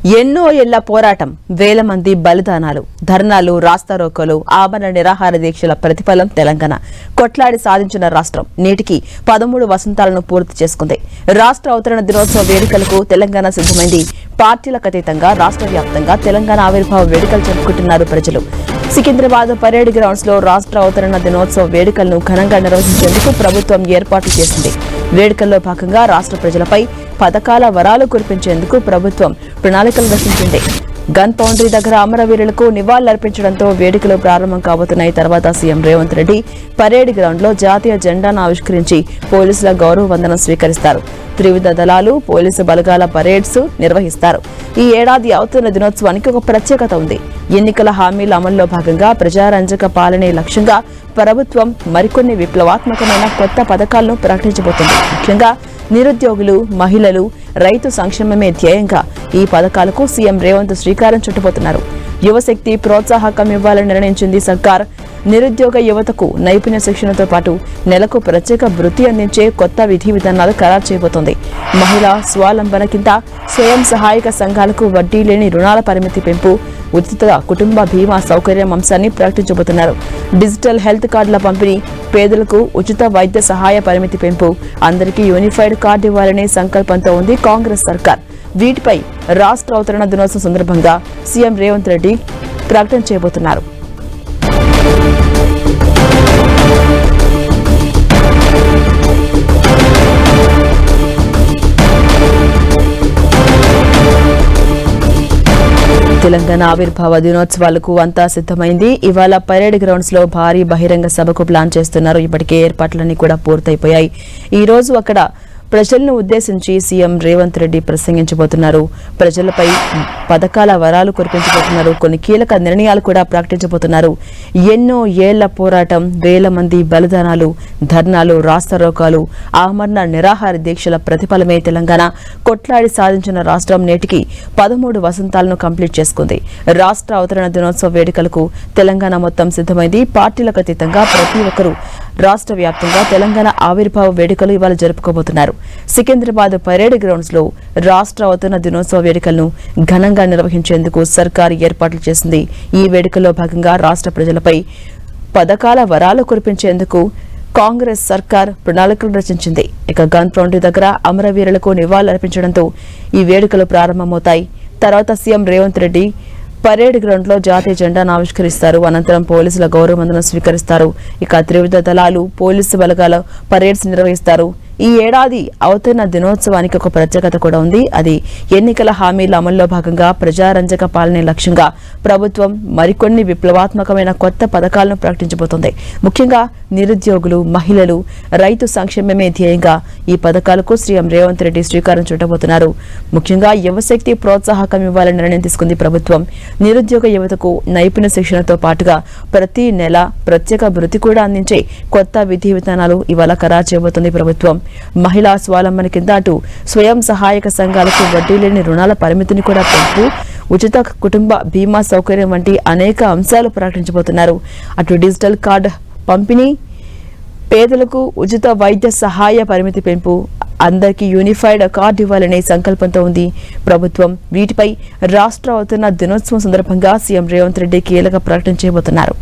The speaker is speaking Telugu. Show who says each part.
Speaker 1: ఎన్నో ఏళ్ల పోరాటం, వేల మంది బలిదానాలు, ధర్నాలు, రాస్తారోకోలు, ఆమరణ నిరాహార దీక్షల ప్రతిఫలం తెలంగాణ. కొట్లాడి సాధించిన రాష్ట్రం నేటికి 13 వసంతాలను పూర్తి చేసుకుంది. రాష్ట్ర అవతరణ దినోత్సవ వేడుకలకు తెలంగాణ సిద్ధమైంది. పార్టీలకు అతీతంగా రాష్ట్ర వ్యాప్తంగా తెలంగాణ ఆవిర్భావ వేడుకలు జరుపుకుంటున్నారు ప్రజలు. సికింద్రాబాద్ పరేడ్ గ్రౌండ్స్ లో రాష్ట్ర అవతరణ దినోత్సవ వేడుకలను ఘనంగా నిర్వహించేందుకు ప్రభుత్వం ఏర్పాట్లు చేసింది. వేడుకల్లో భాగంగా రాష్ట్ర ప్రజలపై పథకాల వరాలు కురిపించేందుకు ప్రభుత్వం ప్రణాళికలు రచించింది. గన్ పౌండరీ దగ్గర అమరవీరులకు నివాళులర్పించడంతో వేడుకలు ప్రారంభం కాబోతున్నాయి. తర్వాత CM Revanth Reddy parade ground లో జాతీయ జెండాను ఆవిష్కరించి పోలీసుల గౌరవ వందనం స్వీకరిస్తారు. త్రివిధ దళాలు, పోలీసు బలగాల పరేడ్స్ నిర్వహిస్తారు. ఈ ఏడాది అవతరణ దినోత్సవానికి ఒక ప్రత్యేకత ఉంది. ఎన్నికల హామీల అమల్లో భాగంగా ప్రజారంజక పాలనే లక్ష్యంగా ప్రభుత్వం మరికొన్ని విప్లవాత్మకమైన కొత్త పథకాలను ప్రకటించబోతుంది. ముఖ్యంగా నిరుద్యోగులు, మహిళలు, రైతు సంక్షేమమే ధ్యేయంగా ఈ పథకాలకు సీఎం రేవంత్ శ్రీకారం చుట్టబోతున్నారు. యువశక్తి ప్రోత్సాహకం ఇవ్వాలని నిర్ణయించింది సర్కార్. నిరుద్యోగ యువతకు నైపుణ్య శిక్షణతో పాటు నెలకు ప్రత్యేక వృత్తి అందించే కొత్త విధి విధానాలు ఖరారు చేయబోతోంది. మహిళా స్వావలంబన కింద స్వయం సహాయక సంఘాలకు వడ్డీ లేని రుణాల పరిమితి పెంపు, ఉచిత కుటుంబ బీమా సౌకర్యం అంశాన్ని ప్రకటించబోతున్నారు. డిజిటల్ హెల్త్ కార్డుల పంపిణీ, పేదలకు ఉచిత వైద్య సహాయ పరిమితి పెంపు, అందరికీ యూనిఫైడ్ కార్డు ఇవ్వాలనే సంకల్పంతో ఉంది కాంగ్రెస్ సర్కార్. వీటిపై రాష్ట్ర అవతరణ దినోత్సవం సందర్భంగా సీఎం రేవంత్ రెడ్డి ప్రకటన చేయబోతున్నారు. తెలంగాణ ఆవిర్భావ దినోత్సవాలకు అంతా సిద్ధమైంది. ఇవాళ పరేడ్ గ్రౌండ్స్ లో భారీ బహిరంగ సభకు ప్లాన్ చేస్తున్నారు. ఇప్పటికే ఏర్పాట్లన్నీ కూడా పూర్తయిపోయాయి. ఈ రోజు అక్కడ ప్రజలను ఉద్దేశించి సీఎం రేవంత్ రెడ్డి ప్రసంగించబోతున్నారు. ప్రజలపై పథకాల వరాలు కురిపించబోతున్నారు. కొన్ని కీలక నిర్ణయాలు కూడా ప్రకటించబోతున్నారు. ఎన్నో ఏళ్ల పోరాటం, వేల మంది బలిదానాలు, ధర్నాలు, రాస్తారోకాలు, ఆమరణ నిరాహార దీక్షల ప్రతిఫలమే తెలంగాణ. కొట్లాడి సాధించిన రాష్ట్రం నేటికి 13 వసంతాలను కంప్లీట్ చేసుకుంది. రాష్ట్ర అవతరణ దినోత్సవ వేడుకలకు తెలంగాణ మొత్తం సిద్ధమైంది. పార్టీలకు అతీతంగా ప్రతి ఒక్కరూ రాష్ట్ర వ్యాప్తంగా తెలంగాణ ఆవిర్భావ వేడుకలు ఇవాళ జరుపుకోబోతున్నారు. సికింద్రాబాద్ పరేడ్ గ్రౌండ్స్ లో రాష్ట్ర అవతరణ దినోత్సవ వేడుకలను ఘనంగా నిర్వహించేందుకు సర్కారు ఏర్పాట్లు చేసింది. ఈ వేడుకల్లో భాగంగా రాష్ట్ర ప్రజలపై పథకాల వరాలు కురిపించేందుకు కాంగ్రెస్ సర్కార్ ప్రణాళికలు రచించింది. ఇక గన్ పౌండరీ దగ్గర అమరవీరులకు నివాళులర్పించడంతో ఈ వేడుకలు ప్రారంభమవుతాయి. తర్వాత CM Revanth Reddy parade ground లో జాతీయ జెండాను ఆవిష్కరిస్తారు. అనంతరం పోలీసుల గౌరవ వందనం స్వీకరిస్తారు. ఇక త్రివిధ దళాలు, పోలీసు బలగాల పరేడ్స్ నిర్వహిస్తారు. ఈ ఏడాది అవతరణ దినోత్సవానికి ఒక ప్రత్యేకత కూడా ఉంది. అది ఎన్నికల హామీల అమల్లో భాగంగా ప్రజారంజక పాలనే లక్ష్యంగా ప్రభుత్వం మరికొన్ని విప్లవాత్మకమైన కొత్త పథకాలను ప్రకటించబోతోంది. ముఖ్యంగా నిరుద్యోగులు, మహిళలు, రైతు సంక్షేమమే ధ్యేయంగా ఈ పథకాలకు సీఎం రేవంత్ రెడ్డి శ్రీకారం చుట్టబోతున్నారు. ముఖ్యంగా యువశక్తి ప్రోత్సాహకం ఇవ్వాలని నిర్ణయం తీసుకుంది ప్రభుత్వం. నిరుద్యోగ యువతకు నైపుణ్య శిక్షణతో పాటుగా ప్రతి నెల ప్రత్యేక వృత్తి కూడా అందించే కొత్త విధి విధానాలు ఇవాళ ఖరారు చేయబోతోంది ప్రభుత్వం. మహిళా స్వావలంబన కింద అటు స్వయం సహాయక సంఘాలకు వడ్డీ లేని రుణాల పరిమితిని కూడా పెంపు, ఉచిత కుటుంబ బీమా సౌకర్యం వంటి అనేక అంశాలు ప్రకటించబోతున్నారు. అటు డిజిటల్ కార్డు పంపిణీ, పేదలకు ఉచిత వైద్య సహాయ పరిమితి పెంపు, అందరికీ యూనిఫైడ్ కార్డు ఇవ్వాలనే సంకల్పంతో ఉంది ప్రభుత్వం. వీటిపై రాష్ట్ర అవతరణ దినోత్సవం సందర్భంగా సీఎం రేవంత్ రెడ్డి కీలక ప్రకటన చేయబోతున్నారు.